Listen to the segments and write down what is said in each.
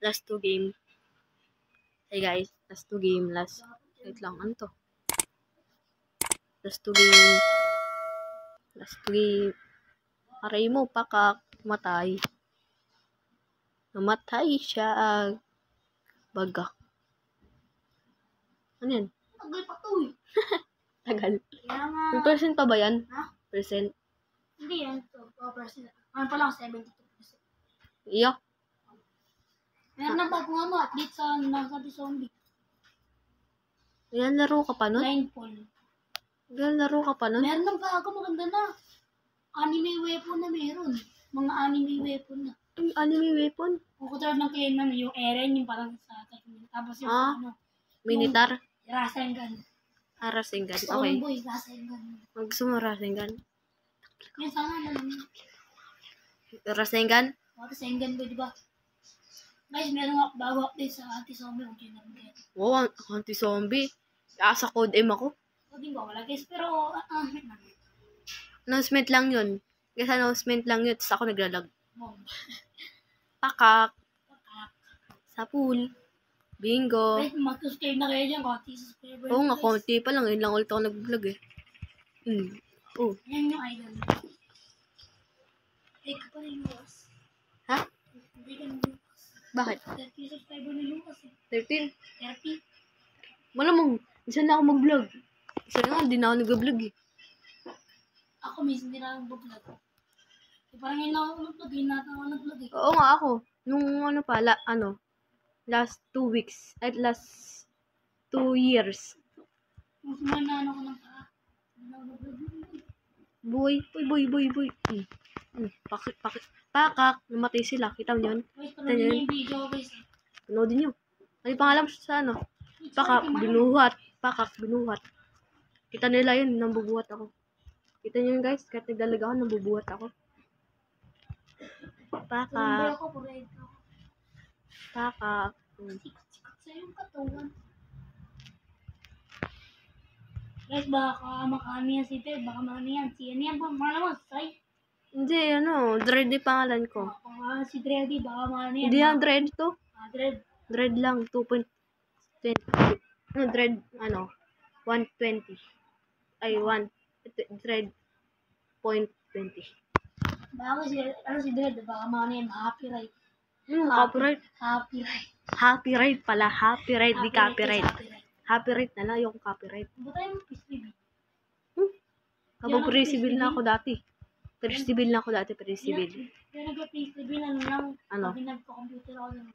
Last 2 game. Hey guys, last 2 game. Wait lang, ano to? Last 2 game. Last 2 game. Aray mo, pakak. Matay. Namatay siya. Baga. Ano yan? Tagal pa to eh. Tagal. Kaya nga. May percent pa ba yan? Ha? Percent? Hindi yan. 2%. Ano pa lang, 72%. Iya. Meron na bagong update sa Nakati Zombie. Yan, laro ka pa nun? Blindfold. Yan, laro ka pa nun? Meron na bago, maganda na. Anime weapon na meron. Mga anime weapon na. Ay, anime weapon? Kung katulad ng kay man, yung Eren, yung parang sa Tekken. Tapos yung ano. Minitar? Rasengan. Rasengan. Gusto ko Okay. ng boy, Rasengan. Gusto mo Rasengan? Yan sana naman. Rasengan? Rasengan boy, diba? Guys, meron nga bago update sa anti-zombie. Okay na rin. Wow, anti-zombie. Sa code M ako. Hindi ko wala guys, pero Announcement lang yun. Kasi announcement lang yun. Tapos ako naglalag. bomb. Pakak. Sa pool. Bingo. Wait, mag-subscribe na kayo dyan. Konti subscriber. Oo nga, konti pa lang. Yun lang ulit ako nag-vlog eh. Oh. Yan yung idol. Hey, ka pa rin Lucas. Ha? Hindi ka na Lucas. Bakit? 30 subscriber ni Lucas eh. 13? 30? Malamang. Isa na ako mag-vlog. Isa na nga, hindi na ako nag-vlog eh. Ako minsan hindi na nag-vlog. Parang yun lang ako nag-vlog. Yun natin ako nag-vlog eh. Oo nga ako. Nung ano pa, last 2 weeks. At last 2 years. Nung sumanaan ako ng paa. Hindi na ako nag-vlog. Boy. Pakak. Namatay sila. Kita mo yun? Guys, panoodin niyo yung video guys. Panoodin nyo. Ano yung pangalan sa ano? Pakak, binuhat. Kita nila yun, nambubuhat ako. Kita nyo yun guys, kahit naglalag ako, nambubuhat ako. Pakak. Sikat sa yung katawan. Guys, baka makaano yan si Ted. Baka maano yan. Si ano yan ba? Malamang, say. Hindi, Dread yung pangalan ko. Baka si Dreddy, baka maano yan. Hindi yan, Dread to. Dread. Dread lang, 2.20. Dread, 120. Ay, Dread, 0.20. Baka si Dred, baka maano yan. Happy right. Copyright. Happy right. Happy right pala. Happy right, di copyright. Happy right. Happy right na lang yung copyright. Ba tayo peace review? Kapag pre-civil na ako dati. Pre-civil na ako dati, pre-civil. Kaya nag-peace review, ano lang. Ano? Pag nagpa-computer ako lang.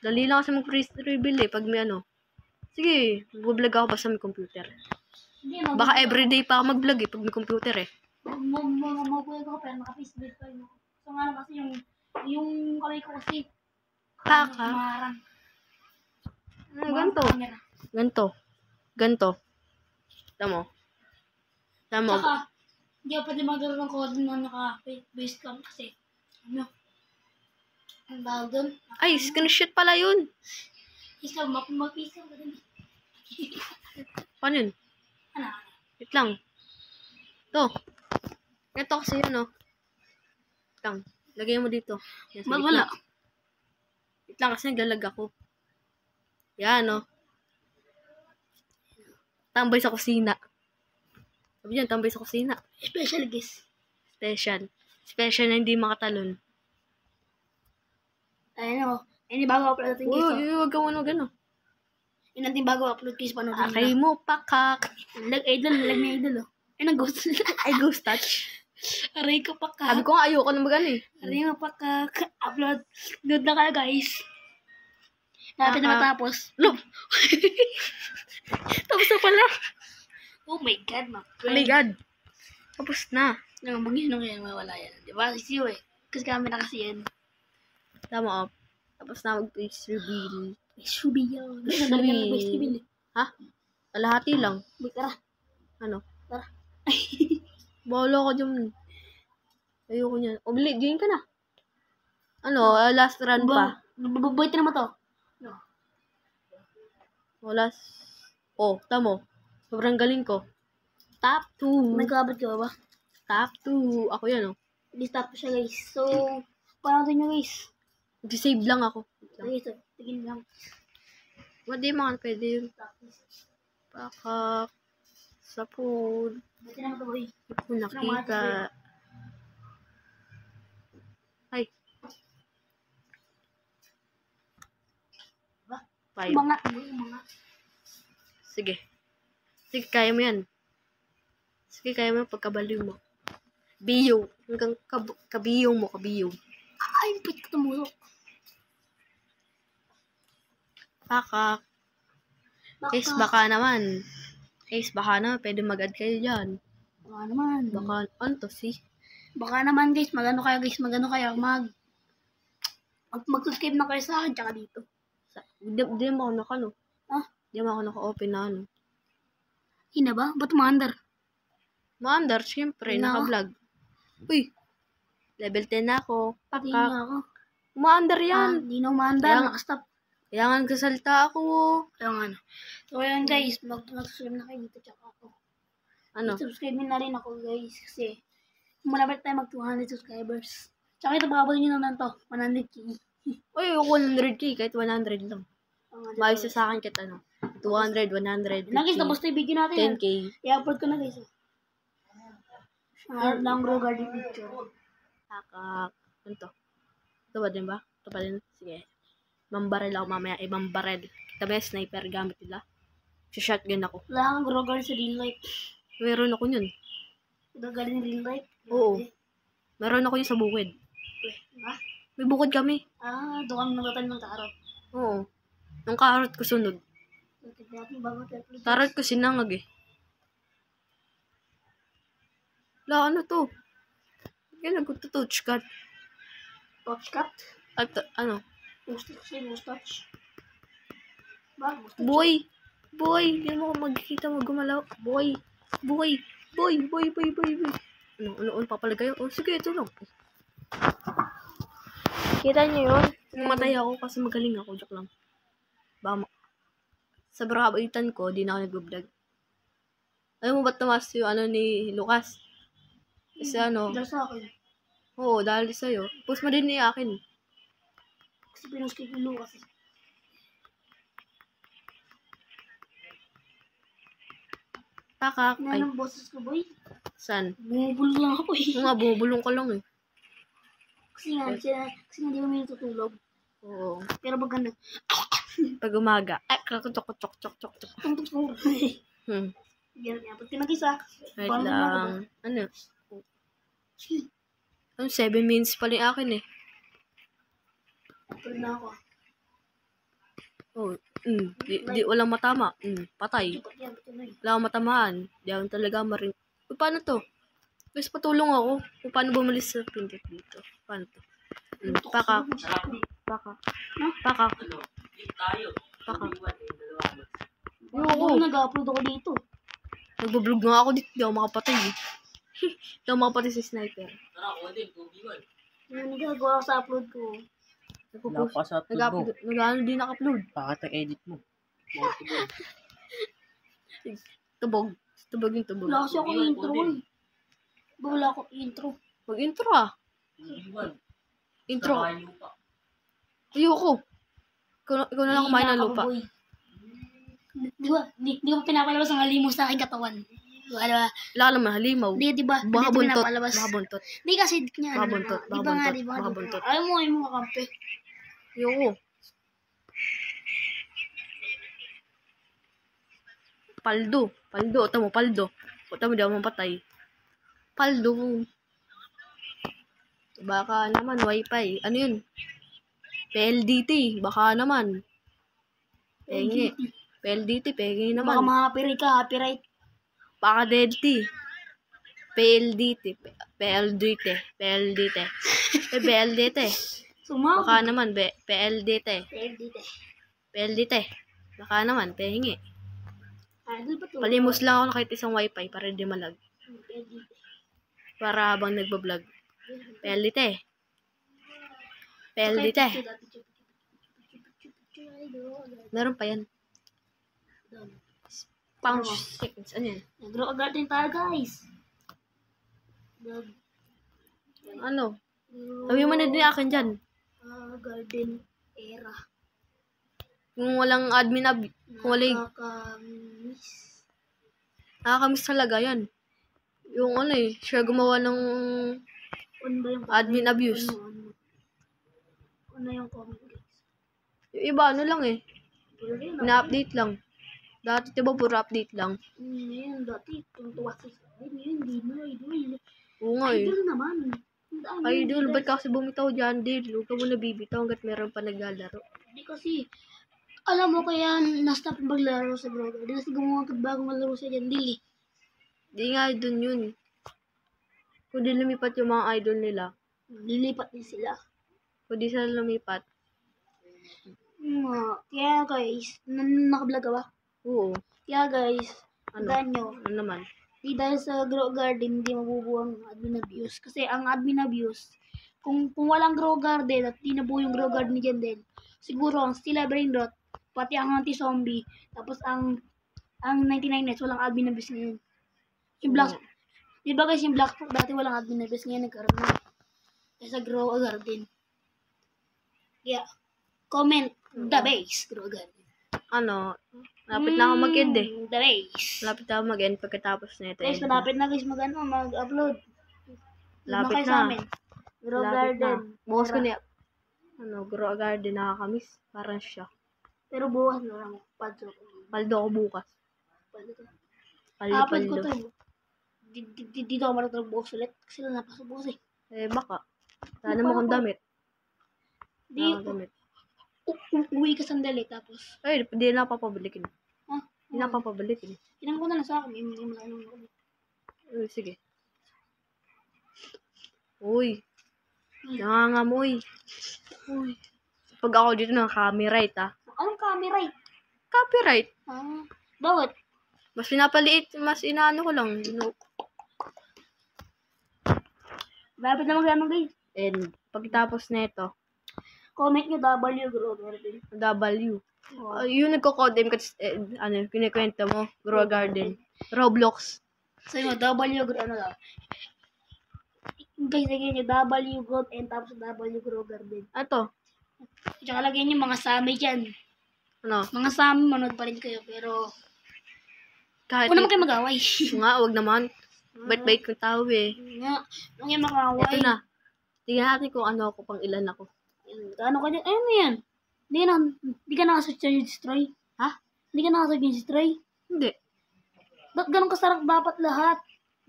Dali lang kasi mag-pre-civil eh, pag may ano. Sige, mag-vlog ako basta may computer. Hindi, Baka everyday pa ako mag-vlog eh, pag may computer eh. Mag-vlog ako, pero naka-peace review pa yun. So nga lang kasi yung kamay ko kasi. Paka. Marang. Ganto. Tamo. Saka, hindi ako pwede magkaroon ng code na naka-base cam kasi, ang tawag doon? Ay, screenshot pala yun. Isa, mag-face cam ka din. Paano yun? Ano? Wait lang. Ito kasi yun, Wait lang. Lagay mo dito. Yan, sa Wala. gitna. Wait lang kasi naglalag ako. Yan, Tambay sa kusina. Sabi niyan, tambay sa kusina. Special guest. Special na hindi makatalon. Ayun, hindi bago upload natin guys. Huwag ka muna gano'n. Yun natin bago upload guys, panoodin Akay mo, pakak. Idol, lag na idol, Ay, nag-ghost. Ay, ghost touch. Aray ko pakak. Sabi ko nga, ayoko na mag-ano eh. Aray mo pakak. Upload. Good na kayo guys. Natin na matapos. No! Tapos na pala. Oh my God, my Oh friend. my God. Tapos na. Magiging nung yan, mawala yan. Diba? Kasi yun kasi camera kasi yan. Tama, Tapos na mag-face reveal. Face reveal. Face reveal. Ha? Kalahati lang. Uy, tara. Ano? Tara. Bahala ko dyan. Ayoko niyan. Join ka na. Last run pa. Bubuit naman to. No. Tamo. Sobrang galing ko. Top 2. Nagkabot ka ba? Top 2. Ako yan, Di stop siya guys. So, paano nyo guys? Mag-save lang ako. Wait lang. Ito, tingin lang. Hindi mga pwede yun. Pakak. Sa food. Buti naman ito, boy. Hindi ko nakita. Ay. Ba? Five. Mga, mga. Sige. Sige, kaya mo yan. Sige, kaya mo yung pagkabaliw mo. Biyo. Hanggang kabiyong mo, kabiyong. Ay, pwede ko tumulok. Pakak. Guys, baka naman. Guys, baka naman. Pwede mag-add kayo dyan. Baka naman. Baka, ano to, see? Baka naman, guys. Magano kayo, guys. Magano kayo. Mag-subscribe na kayo sa akin, tsaka dito. Di mo ako naka, no? Ah? Di mo ako naka-open na, ano? Hina ba? Ba't umaandar? Maandar, syempre. Hina ka? Naka-vlog. Uy! Level 10 na ako. Hindi Pakak. nga ako. Umaandar yan. Hindi na umaandar. Kaya- Nakastop. Kaya nga nagsasalta ako. Kaya nga na. So, ayan, guys. Mag-subscribe na kayo dito, tsaka ako. Ano? Subscribe na rin ako, guys. Kasi, malapit tayo mag-200 subscribers. Tsaka ito, bakabalin nyo naman to. 100k. Uy, 100k. Kahit 100 lang. Ang Maayos na sa akin kahit ano. 200, 100, na, guys. Tapos 50, na yung video natin. 10k. I-upload ko na, guys. Lang bro, garden picture. Pakak. Ano to? Ito ba din ba? Ito pa din. Sige. Mambarel ako mamaya. Ibang barel. Kita ba yung sniper gamit nila? Shotgun ako. Wala kang grogar sa real life. Meron ako yun. Gagaling real life. Oo. Meron ako yun sa bukid. Ha? May bukid kami. Doon kami nagtatanim ng karot. Oo. Yung carrot ko sunod. Carrot ko sinangag eh. Wala, ano to? Kaya nag-touch cut. Touch cut? At ano? Mustache. Ba? Mustache? Boy! Boy! Hindi mo ako magkikita mo gumalaw. Boy! Boy! Boy! Boy! Boy! Boy! Boy! Ano? Papalag kayo? Oh, sige, ito lang. Kita niyo yun? Namatay ako kasi magaling ako. Joke lang. Bama. Sa brahabitan ko, di na ako nag-vlog. Alam mo ba't tumas yung ano ni Lucas? Kasi ano, Dahil sa akin. oo, dahil sa'yo. Post mo din ni akin. Kasi pinuskip yung Lucas eh. Pakak. Ano Ay, ang boses ko, boy? san? Bumubulong lang ako eh. Oo nga, bumubulong ka lang eh. Kasi nga di kami natutulog. Oo. Pero pag ganda, Pag umaga. Ay, chok. tungtong ko. Yan nga. Pag tinag-isa, Wait paano lang. Ano? Ano, 7 minutes pa rin akin eh. Tulog na ako. Oh, di walang matama. Patay. Ba't yan? Ba't yan eh? Wala akong matamaan. Di ako talaga maring... Uy, paano to? Guys, patulong ako. Kung paano bumalis sa pindot dito. Paano to? Pakak. Pakak. Ako nag-upload ako dito. Nagbablog nga ako dito. Di ako makapatay eh. Di ako makapatay sa sniper. Yan, nagagawa ako sa upload ko. Nag-ano din naka-upload. Bakit edit mo? Tubog. Tubog yung tubog. Wala kasi ako intro eh. Wala ako intro. Mag-intro ah. Intro. Ayoko. Ikaw na lang kumain ng lupa. Di ba pinapalabas ang halimaw sa aking katawan? Wala. Wala ka naman halimaw. Di ba? Baka Di buntot. pinapalabas. Baka buntot. Di kasi niya. Baka buntot. Di ba nga, di ba? Baka buntot. Ayaw mo kakampi. Ayoko. Paldo. Tamo, paldo. Tamo, di ako mapatay. Paldo. Baka naman, wifi. Ano yun? PLDT. Baka naman. Pengi. PLDT, pengi Baka naman. ma-copyright ka, copyright. Baka DLT. PLDT. Sumaw. Baka naman, PLDT. Dito. Baka naman, pengi. Idol ba to? Palimos lang ako kahit isang wifi para di malag. Dito. Para habang nagbablog. PLDT. Meron pa yan. Pound seconds. Ano yan? Nag-grow agad din tayo, guys. Ano? Sabi mo na din akin dyan. Garden era. Kung walang admin kung wala Nakakamiss. nakakamiss talaga yan. Yung ano siya gumawa ng Ano ba yung admin abuse. Ano yung comment, guys? Yung iba ano lang na-update lang. Dati diba puro update lang? Ngayon, dati, tuwa sa sabi, ngayon, hindi na, idol. Oo nga Idol naman. Idol, ba't kasi bumitaw dyan, Dil? Huwag ka muna bibitaw hanggat meron pa naglalaro. Hindi kasi, alam mo kaya na-stop yung maglaro sa brother. Hindi kasi gumawa ka bagong malaro sa dyan, Dili. Di nga dun yun. Kung di lumipat yung mga idol nila. Lilipat din sila. Kung di sila lumipat. Kaya guys, nakablog ka ba? Oo. Kaya guys, Ano? nyo, Ano naman? di dahil sa Grow Garden, hindi mabubuo ang admin abuse. Kasi ang admin abuse, kung walang Grow Garden at di nabuo yung Grow Garden ni Jandel, siguro ang Stila Brainrot, pati ang Anti-Zombie, tapos ang 99 Nets, walang admin abuse ngayon. Yung Black, di ba guys, yung Black dati walang admin abuse ngayon, nagkaroon na. Kaya sa Grow Garden. Yeah. Comment the base, Grow Garden. Ano? Lapit na ako mag-end The base. Lapit na ako mag-end pagkatapos na ito. Guys, malapit na guys mag-upload. Lapit Sa amin. Grow Garden. Bukas ko niya. Grow Garden nakakamiss. Parang siya. Pero bukas na lang. Paldo ako bukas. Upload ko Paldo. to. Dito ako marunong bukas ulit. Kasi lang napasok bukas Baka. Sana mo kong damit. Di, Damit. uwi ka sandali tapos. Ay, hindi na papabalikin. Hindi na Ha? papabalikin. Tinang ko na lang sa akin. Yung malaking ako. Uy, sige. Uy. Nangangamoy. Uy. Pag ako dito ng copyright, Anong camera eh? Copyright. Bakit? Mas pinapaliit, mas inaano ko lang. Malapit na mag-ano guys. And pagkatapos na ito, Comment nyo W Grow Garden. W. Yung nagko-codem kasi, kinikwento mo, Grow Garden. Roblox. Sabi mo, W Grow, ano daw? Guys, lagyan nyo W Grow and tapos W Grow Garden. Ato. Tsaka lagyan nyo mga Sami dyan. Ano? Mga Sami, manood pa rin kayo, pero Kahit huwag naman kayo mag-away. nga, wag naman. Bait-bait kong tao Nga, huwag kayo mag-away. Ito na. Tingnan natin kung ano ako, pang ilan ako. Ano ka dyan? Ayun na yan. Hindi ka nakasarch yung destroy. Ha? Hindi ka nakasarch yung destroy. Hindi. Ba't ganun kasarap dapat lahat?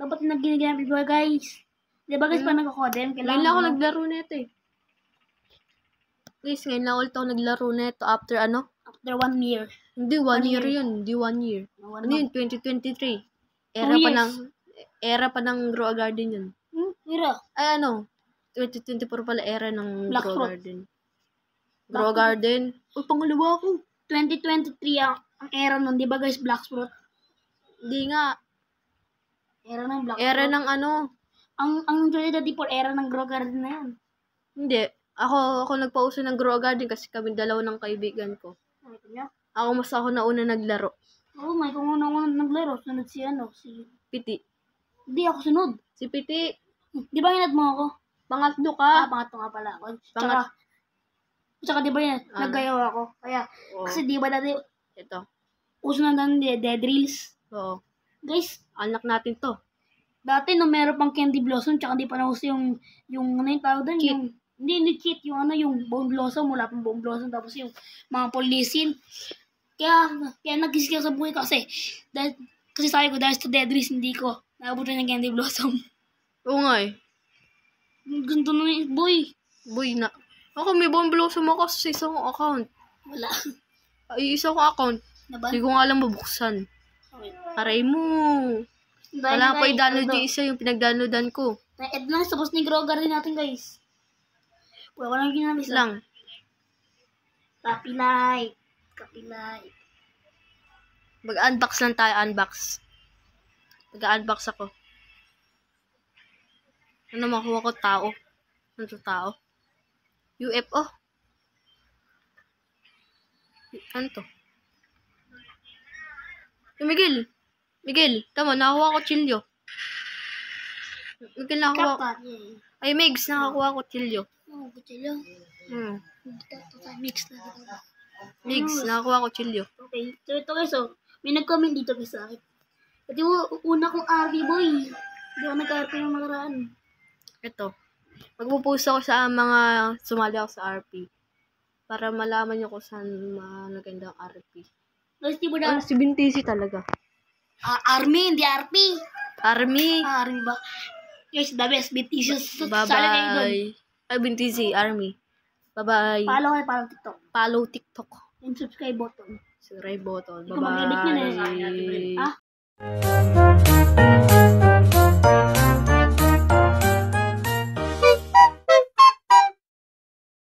Dapat na ginagamit mo guys. Di ba guys, pa nagkakodem? Ngayon lang ako naglaro nito Guys, ngayon lang ulit ako naglaro nito after After 1 year. Hindi, 1 year yun. Hindi 1 year. One Ano yun? 2023. Era pa ng Grow Garden yun. Mira. Ay, 2024 pala era ng Black Grow Fruit. Garden. Grow Garden. Uy, pangalawa ako. 2023 ang era nun. Di ba guys, Black Fruit? Hindi nga. Era ng Black Era Fruit. ng Ang 2024 era ng Grow Garden na yan. Hindi. Ako nagpauso ng Grow Garden kasi kami dalawa ng kaibigan ko. Ito niya. Mas ako nauna naglaro. Oh my, kung una-una naglaro, sunod si Piti. Hindi ako sunod. Si Piti. Di ba inad mo ako? Pangatlo ka. Pangatlo nga pala ako. Tsaka di ba yan, Ano? naggayaw ako. Kaya, kasi di ba dati, Ito. uso na ng dead reels. Oo. Guys, Anak natin to. dati no meron pang Candy Blossom, tsaka di pa nauso yung ano yung tawag doon, Cheat. yung, hindi cheat, yung Bone Blossom, wala pang Bone Blossom, tapos yung mga polisin. Kaya nag-isip ako sa buhay kasi sabi ko, dahil sa dead reels, hindi ko naabutan ng Candy Blossom. Oo nga Ganito na yung boy. Boy na. Ako may Bone Blossom ako sa isang account. Wala. Ay, isa ko account. Diba? Hindi ko nga alam mabuksan. Aray mo. Wala pa i-download yung isa yung pinag-downloadan ko. Na-add na, tapos na yung Grow Garden natin, guys. Wala lang ginamit Lang. Copyright. Mag-unbox lang tayo, unbox. Mag-unbox ako. Ano makuha ko? Tao. Ano to tao? UFO. Ano to? Miguel, tama, nakakuha ko chilyo. Miguel, nakakuha ko. Ay, Migs, nakakuha ko chilyo. Oh, kutsilyo. Mix na kita. Mix, nakakuha ko chilyo. Okay. So, ito guys, oh. May nag-comment dito guys sa akin. Ito una kong RV boy. Hindi ako nag-RP ng nakaraan. Ito. Magpupost ako sa mga sumali ako sa RP. Para malaman nyo kung saan magandang RP. Guys, di ba Si Bintisi talaga. Army, hindi RP. Army. Army ba? Guys, the best. BTS. Bye-bye. Ay, Bintisi, Army. Bye-bye. Follow kayo, follow TikTok. Follow TikTok. And subscribe button. Subscribe button. Ikaw mag-edit niya na eh. Bye-bye. Ha?